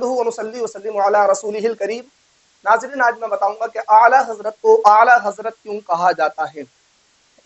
نحمدہ و نصلی وسلم علی رسولہ الکریم۔ ناظرین، آج میں بتاؤں گا کہ اعلیٰ حضرت کو اعلیٰ حضرت کیوں کہا جاتا ہے۔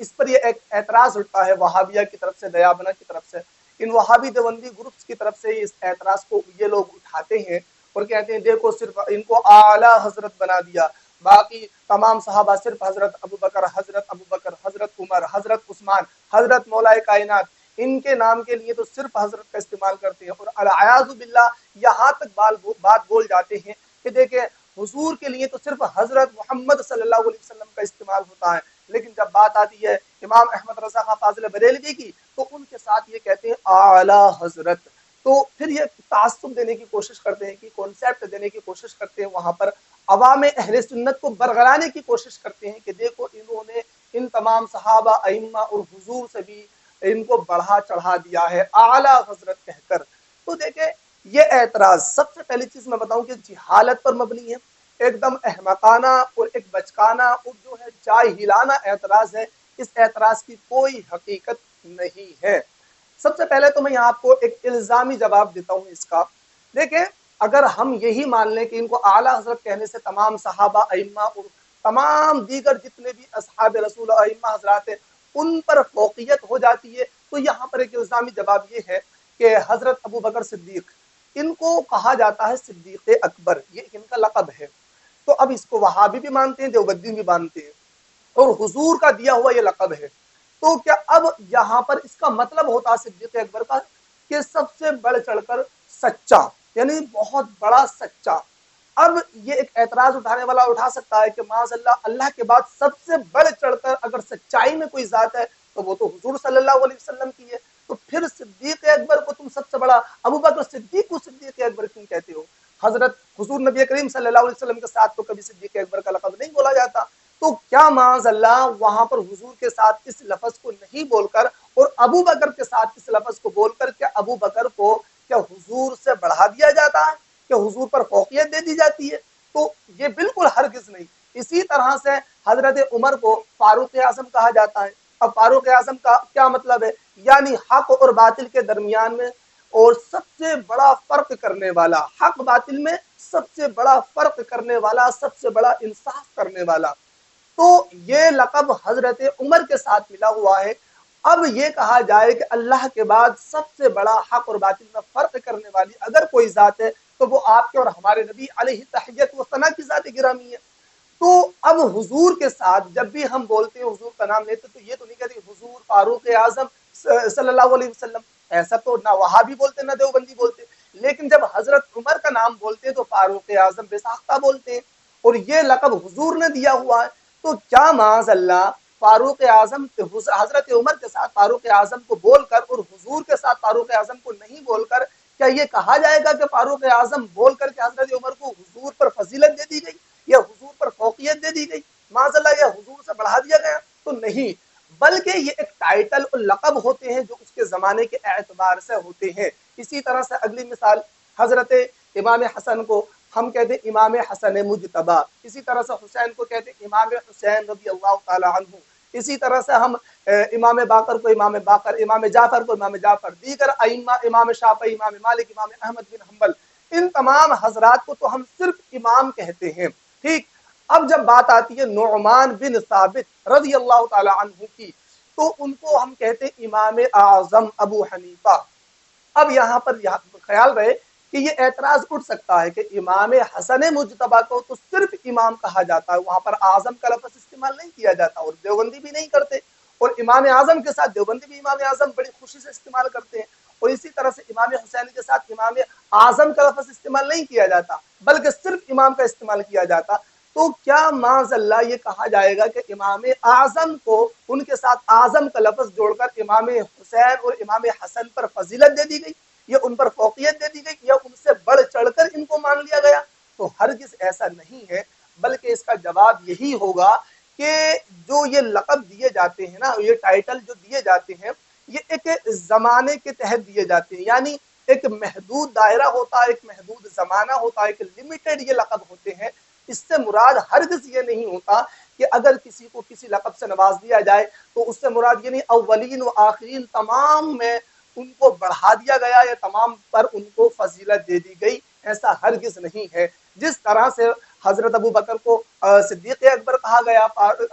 اس پر یہ ایک اعتراض اٹھتا ہے وہابیہ کی طرف سے، دیابنا کی طرف سے، ان وہابی دیوبندی گروپس کی طرف سے اس اعتراض کو یہ لوگ اٹھاتے ہیں اور کہتے ہیں دیکھو صرف ان کو اعلیٰ حضرت بنا دیا، باقی تمام صحابہ صرف حضرت ابوبکر، حضرت عمر، حضرت عثمان، حضرت مولا کائنات، ان کے نام کے لیے تو صرف حضرت کا استعمال کرتے ہیں، اور العیاذ باللہ یہاں تک بات بول جاتے ہیں کہ دیکھیں حضور کے لیے تو صرف حضرت محمد صلی اللہ علیہ وسلم کا استعمال ہوتا ہے، لیکن جب بات آتی ہے امام احمد رضا خان فاضل بریلوی کی تو ان کے ساتھ یہ کہتے ہیں اعلیٰ حضرت۔ تو پھر یہ تعصب دینے کی کوشش کرتے ہیں، کہ کانسیپٹ دینے کی کوشش کرتے ہیں، وہاں پر عوام اہل سنت کو برگلانے کی کوشش کرتے ہیں کہ دیکھو انہوں نے ان تمام صحابہ، ائمہ اور حضور سے بھی ان کو بڑھا چڑھا دیا ہے اعلیٰ حضرت کہہ کر۔ تو دیکھیں یہ اعتراض سب سے پہلی چیز میں بتاؤں کہ جہالت پر مبنی ہے، ایک دم احمقانہ اور ایک بچکانہ اور جو ہے جاہلانہ اعتراض ہے۔ اس اعتراض کی کوئی حقیقت نہیں ہے۔ سب سے پہلے تو میں یہاں آپ کو ایک الزامی جواب دیتا ہوں اس کا۔ دیکھیں اگر ہم یہی مان لیں کہ ان کو اعلیٰ حضرت کہنے سے تمام صحابہ، ائمہ اور تمام دیگر جتنے بھی اصحاب رسول ائمہ حضرات ہیں ان پر فوقیت ہو جاتی ہے، تو یہاں پر ایک الزامی جواب یہ ہے کہ حضرت ابو بکر صدیق، ان کو کہا جاتا ہے صدیق اکبر، یہ ان کا لقب ہے۔ تو اب اس کو وہابی بھی مانتے ہیں، دیوبندی بھی مانتے ہیں، اور حضور کا دیا ہوا یہ لقب ہے۔ تو کیا اب یہاں پر اس کا مطلب ہوتا ہے صدیق اکبر کا کہ سب سے بڑھ چڑھ کر سچا، یعنی بہت بڑا سچا۔ اب یہ ایک اعتراض اٹھانے والا اٹھا سکتا ہے کہ معاذ اللہ، اللہ کے بعد سب سے بڑھ چڑھ کر اگر سچائی میں کوئی ذات ہے تو وہ تو حضور صلی اللہ علیہ وسلم کی ہے، تو پھر صدیق اکبر کو تم سب سے بڑا، ابو بکر صدیق کو صدیق اکبر کیوں کہتے ہو؟ حضرت حضور نبی کریم صلی اللہ علیہ وسلم کے ساتھ تو کبھی صدیق اکبر کا لقب نہیں بولا جاتا، تو کیا معاذ اللہ وہاں پر حضور کے ساتھ اس لفظ کو نہیں بول کر اور ابو بکر کے ساتھ اس لفظ کو بول کر کیا ابو بکر کو کیا حضور سے بڑھا دیا جاتا ہے، کیا حضور پر فوقیت دے دی جاتی ہے؟ تو یہ بالکل ہرگز نہیں۔ اسی طرح سے حضرت عمر کو فاروق اعظم کہا جاتا ہے۔ اب فاروق اعظم کا کیا مطلب ہے؟ یعنی حق اور باطل کے درمیان میں اور سب سے بڑا فرق کرنے والا، حق باطل میں سب سے بڑا فرق کرنے والا، سب سے بڑا انصاف کرنے والا۔ تو یہ لقب حضرت عمر کے ساتھ ملا ہوا ہے۔ اب یہ کہا جائے کہ اللہ کے بعد سب سے بڑا حق اور باطل میں فرق کرنے والی اگر کوئی ذات ہے تو وہ آپ کے اور ہمارے نبی علیہ تحیت و ثنا کی ذات گرامی ہے۔ تو اب حضور کے ساتھ جب بھی ہم بولتے ہیں، حضور کا نام لیتے، تو یہ تو نہیں کہتے حضور فاروق اعظم صلی اللہ علیہ وسلم، ایسا تو نہ وہابی بولتے نہ دیوبندی بولتے، لیکن جب حضرت عمر کا نام بولتے ہیں تو فاروق اعظم بے ساختہ بولتے ہیں، اور یہ لقب حضور نے دیا ہوا ہے۔ تو کیا معاذ اللہ فاروق اعظم حضرت عمر کے ساتھ فاروق اعظم کو بول کر اور حضور کے ساتھ فاروق اعظم کو نہیں بول کر کیا یہ کہا جائے گا کہ فاروق اعظم بول کر کے حضرت عمر کو حضور پر فضیلت دے دی گئی یا حضور پر فوقیت دے دی گئی؟ معاذ اللہ یہ حضور سے بڑھا دیا گیا؟ تو نہیں، بلکہ یہ ایک ٹائٹل اور لقب ہوتے ہیں جو اس کے زمانے کے اعتبار سے ہوتے ہیں۔ اسی طرح سے اگلی مثال، حضرت امام حسن کو ہم کہتے ہیں امام حسن مجتبی، اسی طرح سے حسین کو کہتے ہیں امام حسین رضی اللہ تعالی عنہ، اسی طرح سے ہم امام باقر کو امام باقر، امام جعفر کو امام جعفر، دیگر ائمہ امام شافعی، امام مالک، امام احمد بن حنبل، ان تمام حضرات کو تو ہم صرف امام کہتے ہیں۔ ٹھیک، اب جب بات آتی ہے نعمان بن ثابت رضی اللہ تعالی عنہ کی تو ان کو ہم کہتے ہیں امام اعظم ابو حنیفہ۔ اب یہاں پر خیال رہے کہ یہ اعتراض اٹھ سکتا ہے کہ امام حسن مجتبی کو تو صرف امام کہا جاتا ہے، وہاں پر اعظم کا لفظ استعمال نہیں کیا جاتا، اور دیوبندی بھی نہیں کرتے، اور امام اعظم کے ساتھ دیوبندی بھی امام اعظم بڑی خوشی سے استعمال کرتے ہیں، اور اسی طرح سے امام حسین کے ساتھ امام اعظم کا لفظ استعمال نہیں کیا جاتا بلکہ صرف امام کا استعمال کیا جاتا۔ تو کیا معاذ اللہ یہ کہا جائے گا کہ امام اعظم کو ان کے ساتھ اعظم کا لفظ جوڑ کر امام حسین اور امام حسن پر فضیلت دے دی گئی، یا ان پر فوقیت دے دی گئی، یا ان سے بڑھ چڑھ کر ان کو مان لیا گیا؟ تو ہرگز ایسا نہیں ہے، بلکہ اس کا جواب یہی ہوگا کہ جو یہ لقب دیے جاتے ہیں نا، یہ ٹائٹل جو دیے جاتے ہیں، یہ ایک زمانے کے تحت دیے جاتے ہیں، یعنی ایک محدود دائرہ ہوتا ہے، ایک محدود زمانہ ہوتا ہے، ایک لمیٹڈ یہ لقب ہوتے ہیں۔ اس سے مراد ہرگز یہ نہیں ہوتا کہ اگر کسی کو کسی لقب سے نواز دیا جائے تو اس سے مراد یہ نہیں اولین و آخرین تمام میں ان کو بڑھا دیا گیا یا تمام پر ان کو فضیلت دے دی گئی، ایسا ہرگز نہیں ہے۔ جس طرح سے حضرت ابو بکر کو صدیق اکبر کہا گیا،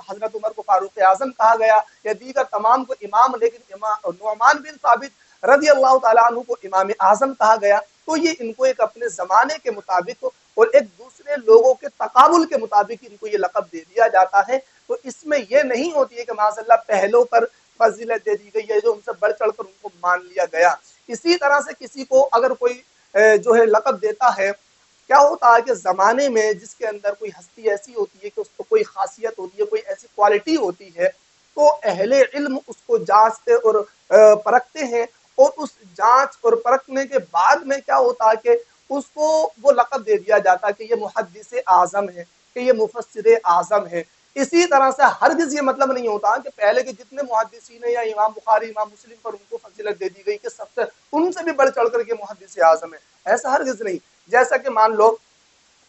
حضرت عمر کو فاروق اعظم کہا گیا، یا دیگر تمام کو امام، لیکن نعمان بن ثابت رضی اللہ تعالیٰ عنہ کو امام اعظم کہا گیا، تو یہ ان کو ایک اپنے زمانے کے مطابق اور ایک دوسرے لوگوں کے تقابل کے مطابق ان کو یہ لقب دے دیا جاتا ہے۔ تو اس میں یہ نہیں ہوتی ہے کہ معاذ اللہ پہلوں پر فضیلت دے دی گئی ہے جو ان سے بڑھ چڑھ کر ان کو مان لیا گیا۔ اسی طرح سے کسی کو اگر کوئی جو ہے لقب دیتا ہے، کیا ہوتا ہے کہ زمانے میں جس کے اندر کوئی ہستی ایسی ہوتی ہے کہ اس کو کوئی خاصیت ہوتی ہے، کوئی ایسی کوالٹی ہوتی ہے، تو اہل علم اس کو جانچتے اور پرکھتے ہیں، اور اس جانچ اور پرکھنے کے بعد میں کیا ہوتا ہے کہ اس کو وہ لقب دے دیا جاتا ہے کہ یہ محدث اعظم ہے، کہ یہ مفسر اعظم ہے۔ اسی طرح سے ہرگز یہ مطلب نہیں ہوتا کہ پہلے کے جتنے محدثین ہیں یا امام بخاری، امام مسلم پر ان کو فضیلت دے دی گئی کہ سب سے ان سے بھی بڑھ چڑھ کر کے محدث اعظم ہے، ایسا ہرگز نہیں۔ جیسا کہ مان لو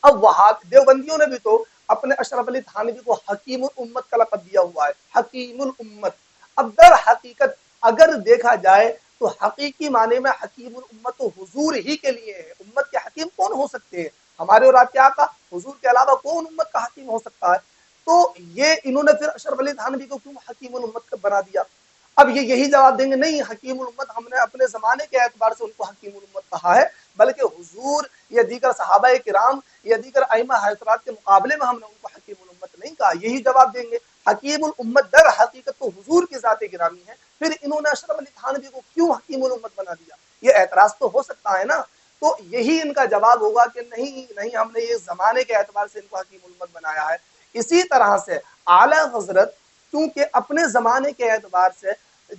اب وہاں دیوبندیوں نے بھی تو اپنے اشرف علی تھانوی کو حکیم الامت کا لقب دیا ہوا ہے، حکیم الامت۔ اب در حقیقت اگر دیکھا جائے تو حقیقی معنی میں حکیم الامت تو حضور ہی کے لیے ہے۔ امت کے حکیم کون ہو سکتے ہیں؟ ہمارے اور آپ کے آقا حضور کے علاوہ کون امت کا حکیم ہو سکتا ہے؟ تو یہ انہوں نے پھر اشرف علی تھانوی کو کیوں حکیم الامت بنا دیا؟ اب یہ یہی جواب دیں گے نہیں، حکیم الامت ہم نے اپنے زمانے کے اعتبار سے ان کو حکیم الامت کہا ہے، بلکہ حضور یا دیگر صحابہ کرام یا دیگر ائمہ حضرات کے مقابلے میں ہم نے ان کو حکیم الامت نہیں کہا۔ یہی جواب دیں گے۔ حکیم الامت در حقیقت تو حضور کی ذات گرامی ہے، پھر انہوں نے اشرف علی تھانوی کو کیوں حکیم الامت بنا دیا؟ یہ اعتراض تو ہو سکتا ہے نا۔ تو یہی ان کا جواب ہوگا کہ نہیں ہم نے یہ زمانے کے اعتبار سے ان کو حکیم الامت بنایا ہے۔ اسی طرح سے اعلیٰ حضرت کیونکہ اپنے زمانے کے اعتبار سے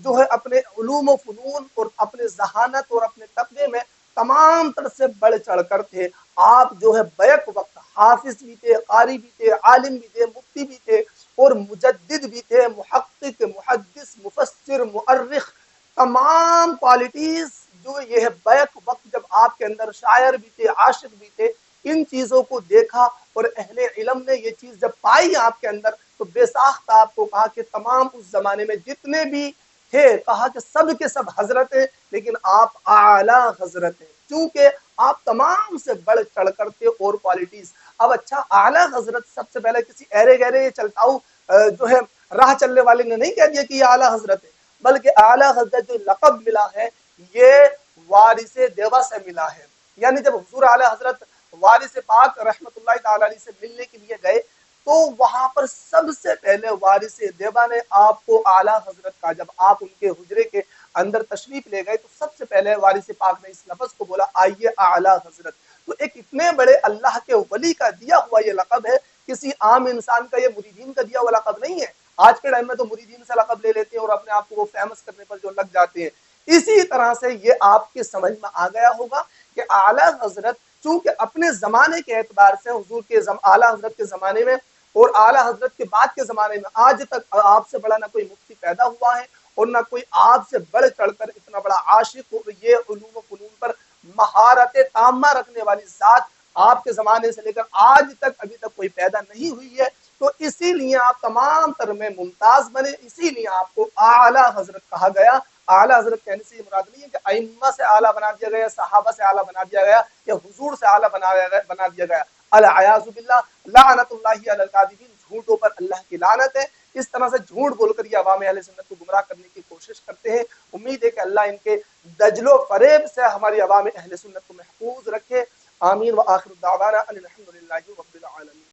جو ہے اپنے علوم و فنون اور اپنے ذہانت اور اپنے تقوی میں تمام طرح سے بڑھ چڑھ کر تھے۔ آپ جو ہے بیک وقت حافظ بھی تھے، قاری بھی تھے، عالم بھی تھے، مفتی بھی تھے، اور مجدد بھی تھے، محقق، محدث، مفسر، مؤرخ، تمام کوالٹیز جو یہ بیک وقت جب آپ کے اندر شاعر بھی تھے، عاشق بھی تھے، ان چیزوں کو دیکھا اور اہل علم نے یہ چیز جب پائی آپ کے اندر تو بے ساختہ آپ کو کہا کہ تمام اس زمانے میں جتنے بھی تھے، کہا کہ سب کے سب حضرت ہیں، لیکن آپ اعلیٰ حضرت ہیں، چونکہ آپ تمام سے بڑھ چڑھ کر تھے اور کوالٹیز۔ اب اچھا اعلیٰ حضرت سب سے پہلے کسی ایرے گہرے چلتاؤ جو ہے راہ چلنے والے نے نہیں کہہ دیا کہ یہ اعلیٰ حضرت ہے، بلکہ اعلیٰ حضرت جو لقب ملا ہے یہ وارث دیوا سے ملا ہے۔ یعنی جب حضور اعلیٰ حضرت وارث پاک رحمت اللہ تعالی علیہ سے ملنے کے لیے گئے تو وہاں پر سب سے پہلے وارث دیوا نے آپ کو اعلیٰ حضرت کا، جب آپ ان کے حجرے کے اندر تشریف لے گئے تو سب سے پہلے وارث پاک نے اس لفظ کو بولا، آئیے اعلیٰ حضرت۔ تو ایک اتنے بڑے اللہ کے ولی کا دیا ہوا یہ لقب ہے، کسی عام انسان کا، یہ مریدین کا دیا ہوا لقب نہیں ہے۔ آج کے ٹائم میں تو مریدین سے لقب لے لیتے ہیں اور اپنے آپ کو وہ فیمس کرنے پر جو لگ جاتے ہیں۔ اسی طرح سے یہ آپ کے سمجھ میں آ گیا ہوگا کہ اعلیٰ حضرت چونکہ اپنے زمانے کے اعتبار سے حضور کے اعلیٰ حضرت کے زمانے میں اور اعلیٰ حضرت کے بعد کے زمانے میں آج تک آپ سے بڑا نہ کوئی مفتی پیدا ہوا ہے اور نہ کوئی آپ سے بڑھ چڑھ کر اتنا بڑا عاشق ہو، یہ علوم و فنون پر مہارت تامہ رکھنے والی ذات آپ کے زمانے سے لے کر آج تک ابھی تک کوئی پیدا نہیں ہوئی ہے۔ تو اسی لیے آپ تمام تر میں ممتاز بنے، اسی لیے آپ کو اعلیٰ حضرت کہا گیا۔ اعلیٰ حضرت کہنے سے یہ مراد نہیں ہے کہ ائمہ سے اعلیٰ بنا دیا گیا، صحابہ سے اعلیٰ بنا دیا گیا، یا حضور سے اعلیٰ بنا دیا گیا۔ العیاذ باللہ، لعنت اللہ علی الکاذبین، جھوٹوں پر اللہ کی لعنت ہے۔ اس طرح سے جھوٹ بول کر یہ عوام اہل سنت کو گمراہ کرنے کی کوشش کرتے ہیں۔ امید ہے کہ اللہ ان کے دجل و فریب سے ہماری عوام اہل سنت کو محفوظ رکھے۔ آمین۔ وآخر دعوانا ان الحمد للہ رب العالمین۔